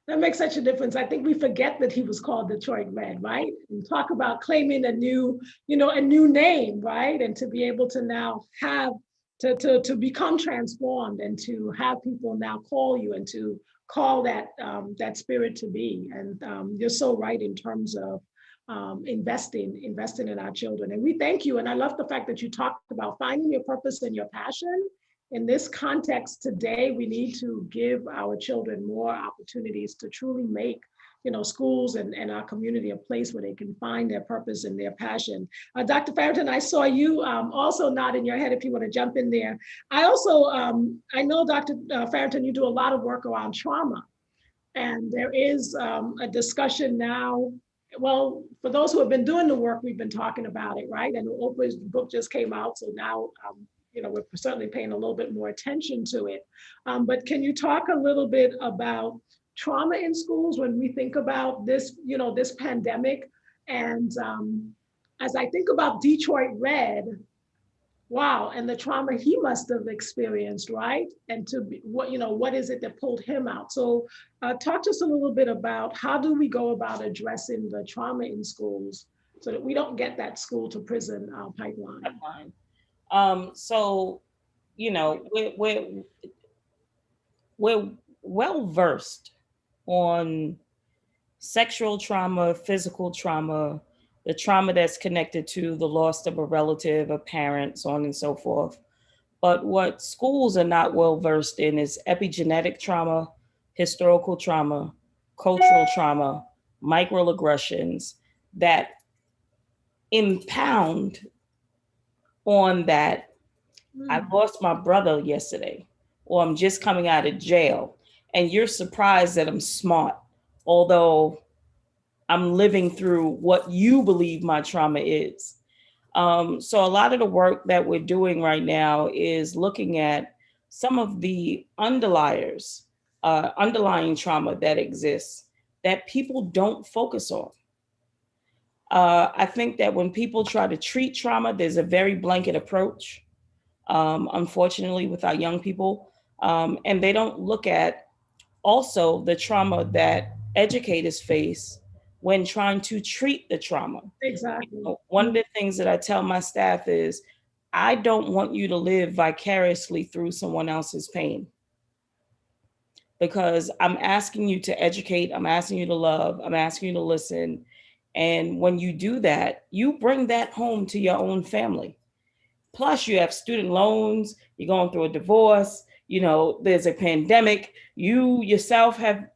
That makes such a difference. I think we forget that he was called Detroit Red, right? And talk about claiming a new name, right? And to be able to now have to become transformed and to have people now call you and to call that spirit to be. And you're so right in terms of investing in our children. And we thank you. And I love the fact that you talked about finding your purpose and your passion. In this context today, we need to give our children more opportunities to truly make, schools and our community a place where they can find their purpose and their passion. Dr. Farrington, I saw you also nodding your head if you want to jump in there. I also, I know, Dr. Farrington, you do a lot of work around trauma. And there is a discussion now. Well, for those who have been doing the work, we've been talking about it, right? And Oprah's book just came out, so now we're certainly paying a little bit more attention to it. But can you talk a little bit about trauma in schools when we think about this, this pandemic? And as I think about Detroit Red, wow, and the trauma he must have experienced, right? And to be, what is it that pulled him out? So talk to us a little bit about how do we go about addressing the trauma in schools so that we don't get that school to prison pipeline. So, we're well versed on sexual trauma, physical trauma, the trauma that's connected to the loss of a relative, a parent, so on and so forth. But what schools are not well versed in is epigenetic trauma, historical trauma, cultural trauma, microaggressions that impound on that. I lost my brother yesterday, or I'm just coming out of jail, and you're surprised that I'm smart, although I'm living through what you believe my trauma is. So a lot of the work that we're doing right now is looking at some of the underlying trauma that exists that people don't focus on. I think that when people try to treat trauma, there's a very blanket approach, unfortunately, with our young people. And they don't look at also the trauma that educators face when trying to treat the trauma. Exactly. One of the things that I tell my staff is, I don't want you to live vicariously through someone else's pain, because I'm asking you to educate, I'm asking you to love, I'm asking you to listen. And when you do that, you bring that home to your own family. Plus, you have student loans, you're going through a divorce, there's a pandemic. You yourself have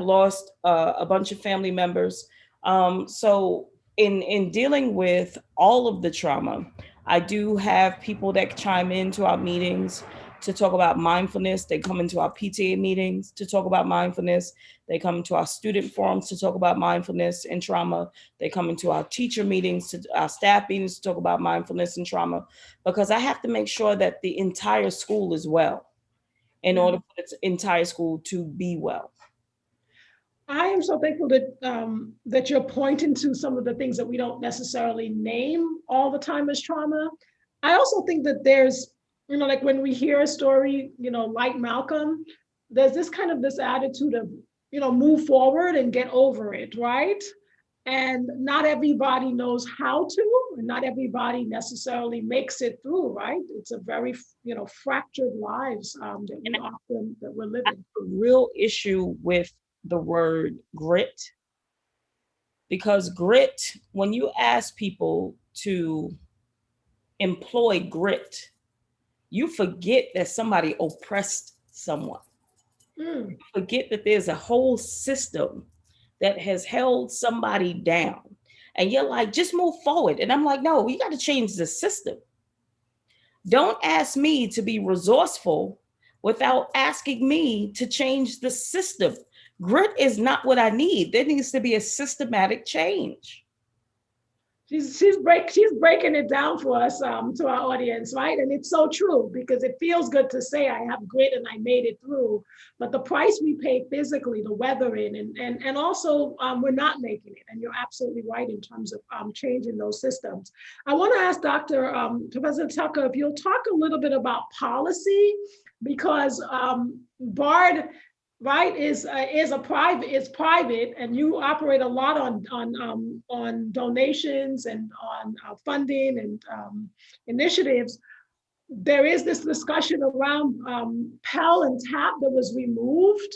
lost a bunch of family members. So in dealing with all of the trauma, I do have people that chime into our meetings to talk about mindfulness. They come into our PTA meetings to talk about mindfulness. They come into our student forums to talk about mindfulness and trauma. They come into our teacher meetings, our staff meetings to talk about mindfulness and trauma, because I have to make sure that the entire school is well in order for its entire school to be well. I am so thankful that you're pointing to some of the things that we don't necessarily name all the time as trauma. I also think that there's, like when we hear a story, like Malcolm, there's this attitude of, move forward and get over it, right? And not everybody knows how to, and not everybody necessarily makes it through, right? It's a very, fractured lives that we're living. A real issue with the word grit, because grit, when you ask people to employ grit, you forget that somebody oppressed someone. You forget that there's a whole system that has held somebody down. And you're like, just move forward. And I'm like, no, we got to change the system. Don't ask me to be resourceful without asking me to change the system. Grit is not what I need. There needs to be a systematic change. She's breaking it down for us, to our audience, right? And it's so true, because it feels good to say I have grit and I made it through, but the price we pay physically, the weathering, and also we're not making it. And you're absolutely right in terms of changing those systems. I want to ask Professor Tucker, if you'll talk a little bit about policy, because BARD, right, is private, and you operate a lot on donations and on funding and initiatives. There is this discussion around Pell and TAP that was removed,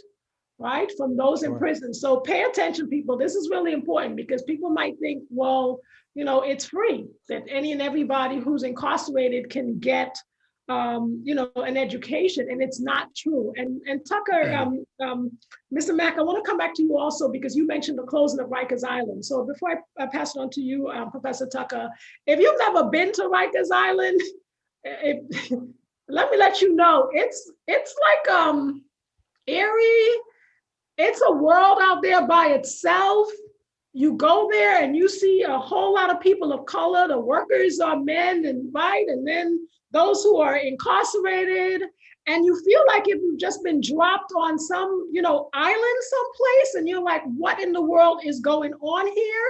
right, from those in prison. So pay attention, people. This is really important, because people might think, well, it's free, that any and everybody who's incarcerated can get an education, and it's not true. And Tucker, Mr. Mack, I want to come back to you also, because you mentioned the closing of Rikers Island. So before I pass it on to you, Professor Tucker, if you've never been to Rikers Island, let me let you know, it's like eerie. It's a world out there by itself. You go there and you see a whole lot of people of color. The workers are men, and then those who are incarcerated, and you feel like if you've just been dropped on some, island someplace, and you're like, what in the world is going on here?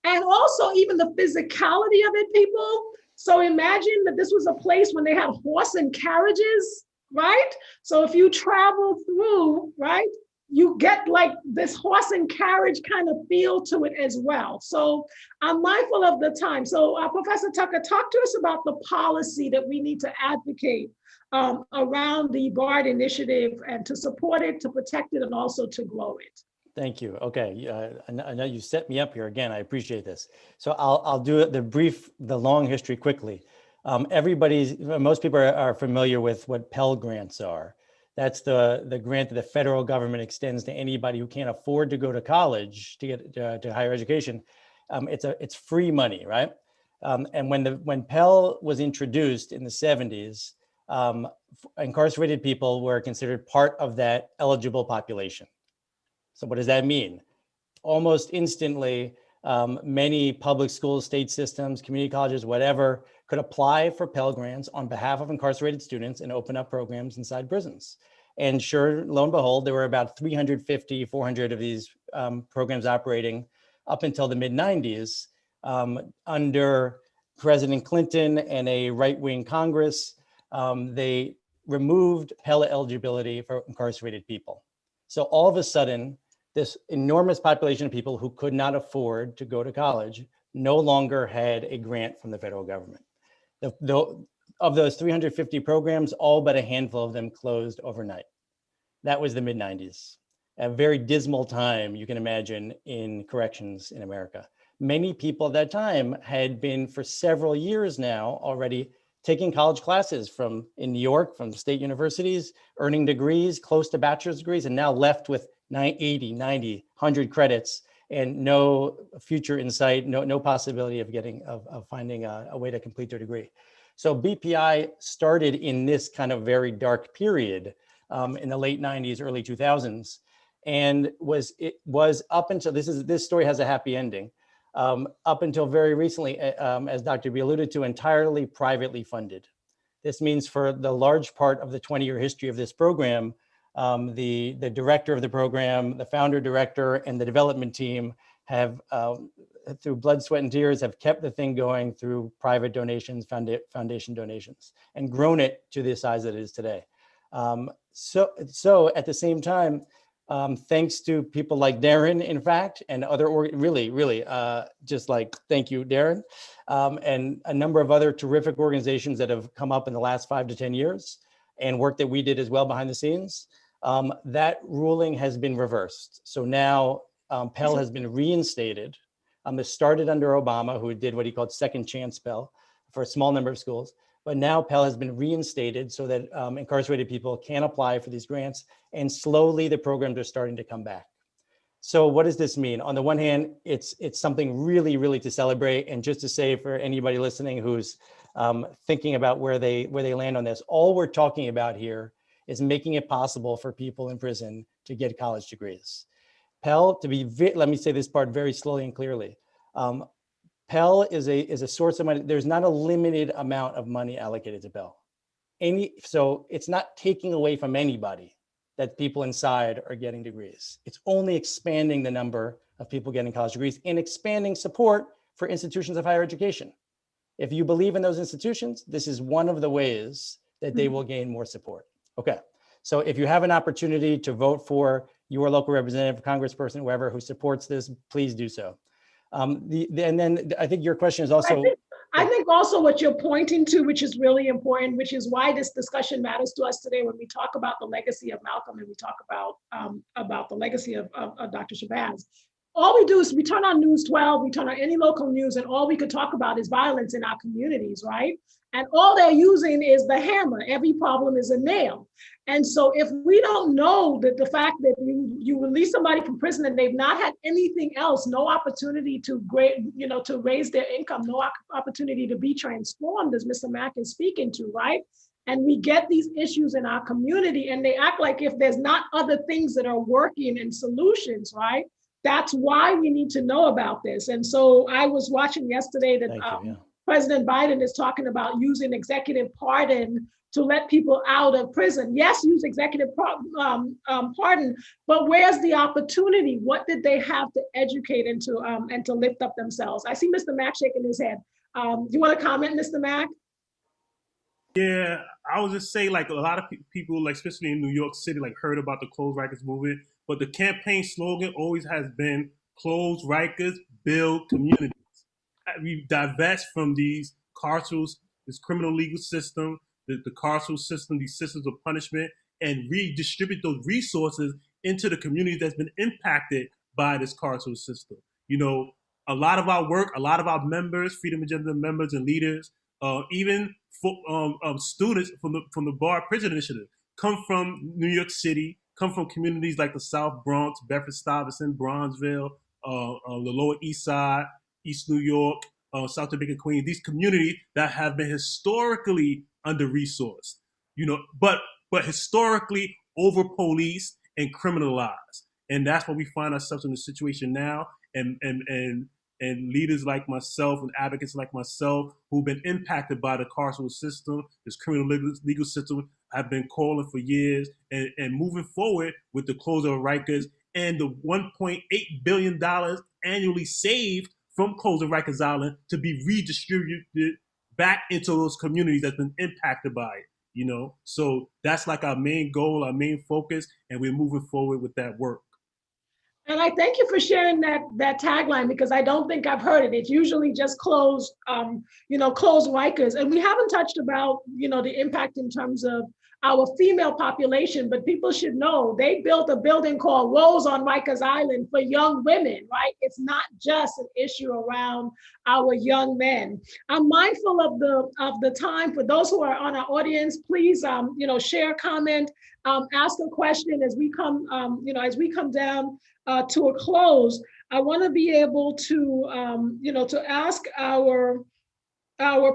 And also even the physicality of it, people. So imagine that this was a place when they had horse and carriages, right? So if you travel through, right, you get like this horse and carriage kind of feel to it as well. So I'm mindful of the time. So Professor Tucker, talk to us about the policy that we need to advocate around the BARD initiative, and to support it, to protect it, and also to grow it. Thank you. Okay, I know you set me up here again. I appreciate this. So I'll do the long history quickly. Most people are familiar with what Pell Grants are. That's the grant that the federal government extends to anybody who can't afford to go to college to get to higher education. It's free money, right? And when Pell was introduced in the 70s, incarcerated people were considered part of that eligible population. So what does that mean? Almost instantly, many public schools, state systems, community colleges, whatever, could apply for Pell Grants on behalf of incarcerated students and open up programs inside prisons. And sure, lo and behold, there were about 350, 400 of these programs operating up until the mid-90s, under President Clinton and a right-wing Congress, they removed Pell eligibility for incarcerated people. So all of a sudden, this enormous population of people who could not afford to go to college no longer had a grant from the federal government. Of those 350 programs, all but a handful of them closed overnight. That was the mid-90s. A very dismal time, you can imagine, in corrections in America. Many people at that time had been for several years now already taking college classes in New York, from state universities, earning degrees, close to bachelor's degrees, and now left with 80, 90, 100 credits and no future in sight, no possibility of finding a way to complete their degree. So BPI started in this kind of very dark period in the late 90s, early 2000s, and it was up until, this story has a happy ending, up until very recently, as Dr. B alluded to, entirely privately funded. This means for the large part of the 20-year history of this program, the director of the program, the founder director, and the development team have, through blood, sweat, and tears, have kept the thing going through private donations, foundation donations, and grown it to the size that it is today. So at the same time, thanks to people like Darren, in fact, and other, really, just like, thank you, Darren, and a number of other terrific organizations that have come up in the last 5 to 10 years, and work that we did as well behind the scenes, that ruling has been reversed. So now Pell has been reinstated. This started under Obama, who did what he called second chance Pell for a small number of schools. But now Pell has been reinstated so that incarcerated people can apply for these grants, and slowly the programs are starting to come back. So what does this mean? On the one hand, it's something really, really to celebrate. And just to say for anybody listening who's thinking about where they land on this, all we're talking about here is making it possible for people in prison to get college degrees. Pell, let me say this part very slowly and clearly. Pell is a source of money. There's not a limited amount of money allocated to Pell. So it's not taking away from anybody that people inside are getting degrees. It's only expanding the number of people getting college degrees and expanding support for institutions of higher education. If you believe in those institutions, this is one of the ways that they will gain more support. Okay, so if you have an opportunity to vote for your local representative, congressperson, whoever who supports this, please do so. And then I think your question is also— I think also what you're pointing to, which is really important, which is why this discussion matters to us today when we talk about the legacy of Malcolm and we talk about the legacy of Dr. Shabazz. All we do is we turn on News 12, we turn on any local news, and all we could talk about is violence in our communities, right? And all they're using is the hammer. Every problem is a nail. And so if we don't know that the fact that you release somebody from prison and they've not had anything else, no opportunity to raise their income, no opportunity to be transformed, as Mr. Mack is speaking to, right? And we get these issues in our community and they act like if there's not other things that are working and solutions, right? That's why we need to know about this. And so I was watching yesterday that President Biden is talking about using executive pardon to let people out of prison. Yes, use executive pardon, but where's the opportunity? What did they have to educate and to lift up themselves? I see Mr. Mack shaking his head. Do you want to comment, Mr. Mack? Yeah, I would just say, like, a lot of people, like especially in New York City, like heard about the Close Rikers movement, but the campaign slogan always has been close Rikers, build communities. We divest from these carceral, this criminal legal system, the carceral system, these systems of punishment, and redistribute those resources into the community that's been impacted by this carceral system. You know, a lot of our work, a lot of our members, Freedom Agenda members and leaders, even students from the Bar Prison Initiative come from New York City, come from communities like the South Bronx, Bedford-Stuyvesant, Bronzeville, the Lower East Side, East New York, South Jamaica, Queens, these communities that have been historically under-resourced, you know, but historically over-policed and criminalized. And that's why we find ourselves in the situation now. And leaders like myself and advocates like myself who've been impacted by the carceral system, this criminal legal system, have been calling for years and moving forward with the closure of Rikers and the $1.8 billion annually saved from closing Rikers Island to be redistributed back into those communities that's been impacted by it, you know? So that's like our main goal, our main focus, and we're moving forward with that work. And I thank you for sharing that tagline, because I don't think I've heard it. It's usually just closed, closed Rikers. And we haven't touched about, the impact in terms of our female population, but people should know they built a building called Rose on Rikers Island for young women, right? It's not just an issue around our young men. I'm mindful of the time. For those who are on our audience, please, share, comment, ask a question as we come, down to a close. I want to be able to, to ask our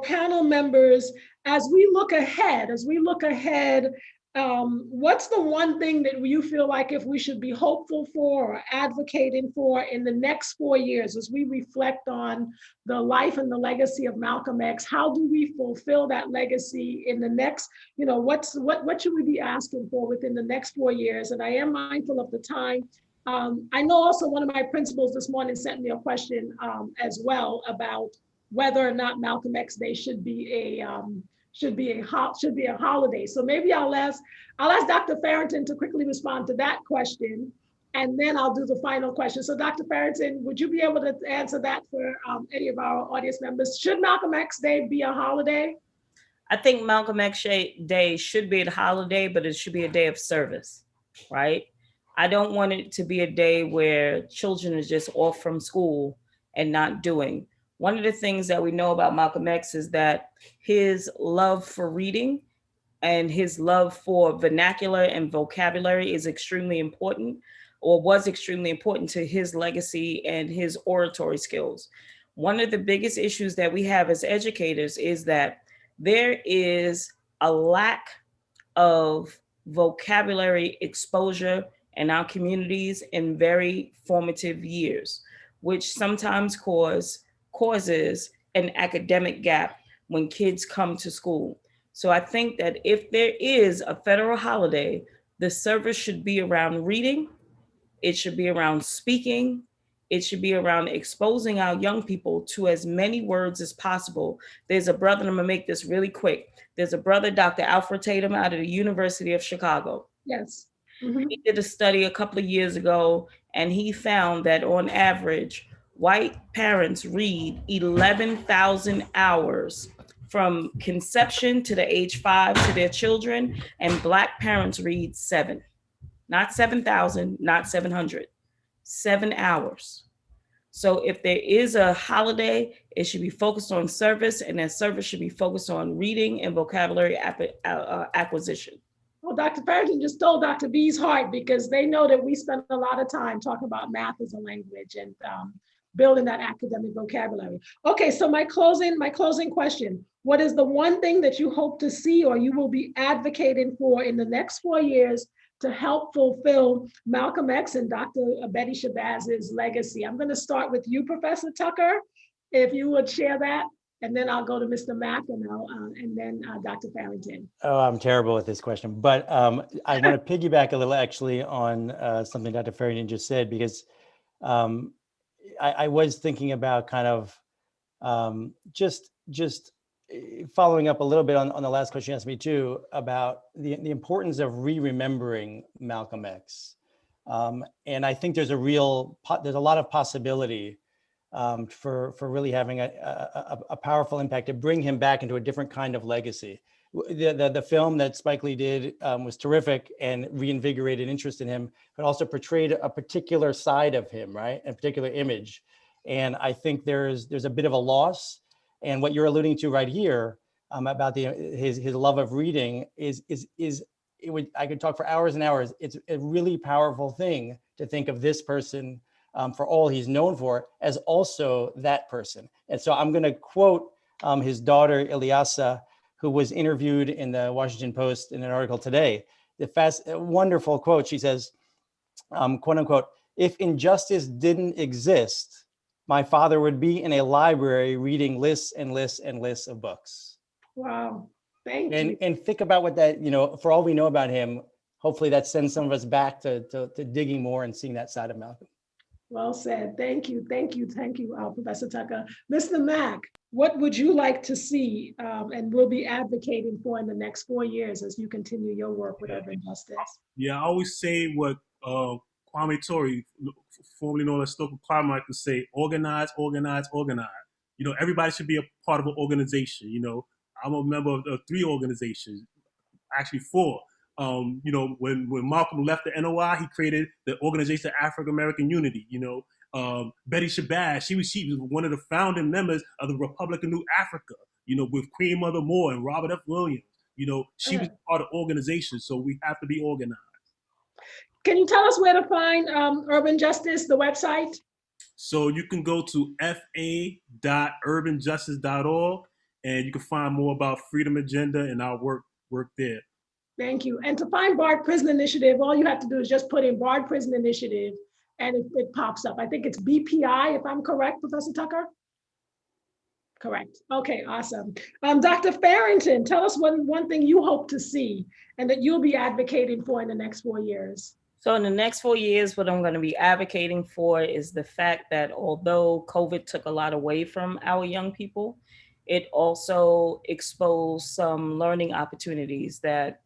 panel members, as we look ahead, what's the one thing that you feel like if we should be hopeful for or advocating for in the next 4 years, as we reflect on the life and the legacy of Malcolm X? How do we fulfill that legacy in the next, what should we be asking for within the next 4 years? And I am mindful of the time. I know also one of my principals this morning sent me a question as well about whether or not Malcolm X Day should be a holiday. So maybe I'll ask Dr. Farrington to quickly respond to that question, and then I'll do the final question. So Dr. Farrington, would you be able to answer that for any of our audience members? Should Malcolm X Day be a holiday? I think Malcolm X Day should be a holiday, but it should be a day of service, right? I don't want it to be a day where children are just off from school and not doing. One of the things that we know about Malcolm X is that his love for reading and his love for vernacular and vocabulary is extremely important, or was extremely important to his legacy and his oratory skills. One of the biggest issues that we have as educators is that there is a lack of vocabulary exposure in our communities in very formative years, which sometimes causes an academic gap when kids come to school. So I think that if there is a federal holiday, the service should be around reading, it should be around speaking, it should be around exposing our young people to as many words as possible. There's a brother, and I'm gonna make this really quick. There's a brother, Dr. Alfred Tatum, out of the University of Chicago. Yes. Mm-hmm. He did a study a couple of years ago, and he found that on average, white parents read 11,000 hours from conception to the age 5 to their children, and Black parents read 7, not 7,000, not 700, 7 hours. So if there is a holiday, it should be focused on service, and that service should be focused on reading and vocabulary acquisition. Well, Dr. Farrington just stole Dr. B's heart, because they know that we spend a lot of time talking about math as a language and building that academic vocabulary. Okay, so my closing question: what is the one thing that you hope to see or you will be advocating for in the next 4 years to help fulfill Malcolm X and Dr. Betty Shabazz's legacy? I'm going to start with you, Professor Tucker, if you would share that. And then I'll go to Mr. Mack, and then Dr. Farrington. Oh, I'm terrible at this question, but I want to piggyback a little actually on something Dr. Farrington just said, because I was thinking about kind of just following up a little bit on the last question you asked me too, about the importance of remembering Malcolm X. And I think there's a lot of possibility for really having a powerful impact to bring him back into a different kind of legacy. The film that Spike Lee did was terrific and reinvigorated interest in him, but also portrayed a particular side of him, right? A particular image. And I think there's a bit of a loss. And what you're alluding to right here about his love of reading I could talk for hours and hours. It's a really powerful thing to think of this person, for all he's known for, as also that person. And so I'm going to quote his daughter, Ilyasa, who was interviewed in the Washington Post in an article today. Wonderful quote. She says, quote unquote, "If injustice didn't exist, my father would be in a library reading lists and lists and lists of books." Wow, thank you. And think about what that, for all we know about him, hopefully that sends some of us back to digging more and seeing that side of Malcolm. Well said. Thank you, Professor Tucker. Mr. Mack, what would you like to see and will be advocating for in the next 4 years as you continue your work with urban justice? Yeah, I always say what Kwame Ture, formerly known as Stokely Carmichael, would say: organize, organize, organize. You know, everybody should be a part of an organization. You know, I'm a member of 3 organizations, actually 4. You know, when Malcolm left the NOI, he created the Organization of African American Unity. You know, Betty Shabazz, she was one of the founding members of the Republic of New Africa. You know, with Queen Mother Moore and Robert F. Williams. You know, she was part of organizations, so we have to be organized. Can you tell us where to find Urban Justice, the website? So you can go to fa.urbanjustice.org, and you can find more about Freedom Agenda and our work there. Thank you. And to find Barred Prison Initiative, all you have to do is just put in Barred Prison Initiative and it pops up. I think it's BPI, if I'm correct, Professor Tucker? Correct. Okay, awesome. Dr. Farrington, tell us one thing you hope to see and that you'll be advocating for in the next 4 years. So in the next 4 years, what I'm going to be advocating for is the fact that although COVID took a lot away from our young people, it also exposed some learning opportunities that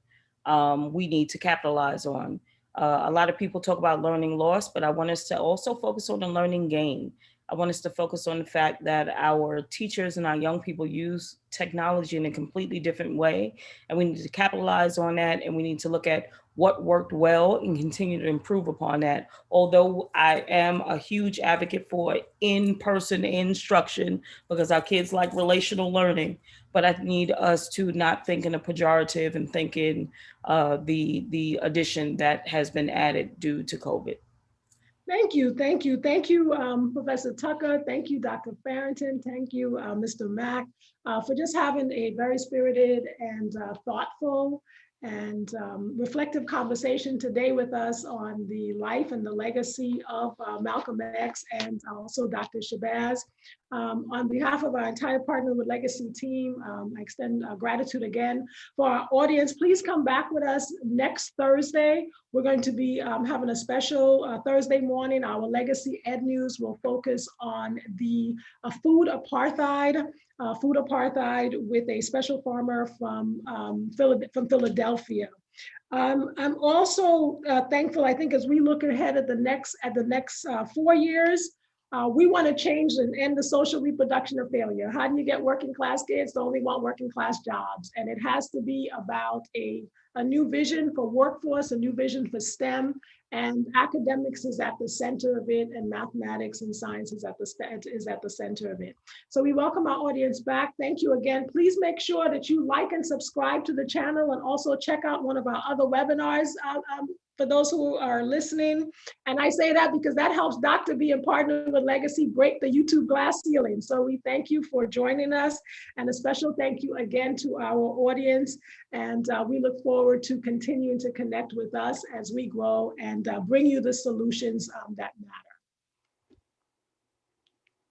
we need to capitalize on. A lot of people talk about learning loss, but I want us to also focus on the learning gain. I want us to focus on the fact that our teachers and our young people use technology in a completely different way, and we need to capitalize on that, and we need to look at what worked well and continue to improve upon that. Although I am a huge advocate for in-person instruction because our kids like relational learning, but I need us to not think in a pejorative and think in the addition that has been added due to COVID. Thank you, Professor Tucker. Thank you, Dr. Farrington. Thank you, Mr. Mack, for just having a very spirited and thoughtful and reflective conversation today with us on the life and the legacy of Malcolm X and also Dr. Shabazz. On behalf of our entire Partner with Legacy team, I extend gratitude again. For our audience, please come back with us next Thursday. We're going to be having a special Thursday morning. Our Legacy Ed News will focus on the food apartheid with a special farmer from Philadelphia. I'm also thankful, I think, as we look ahead at the next 4 years, we want to change and end the social reproduction of failure. How do you get working class kids to only want working class jobs? And it has to be about a new vision for workforce, a new vision for STEM, and academics is at the center of it, and mathematics and science is at the center of it. So we welcome our audience back. Thank you again. Please make sure that you like and subscribe to the channel, and also check out one of our other webinars for those who are listening. And I say that because that helps Dr. B and Partner with Legacy break the YouTube glass ceiling. So we thank you for joining us, and a special thank you again to our audience. And we look forward to continuing to connect with us as we grow and bring you the solutions that matter.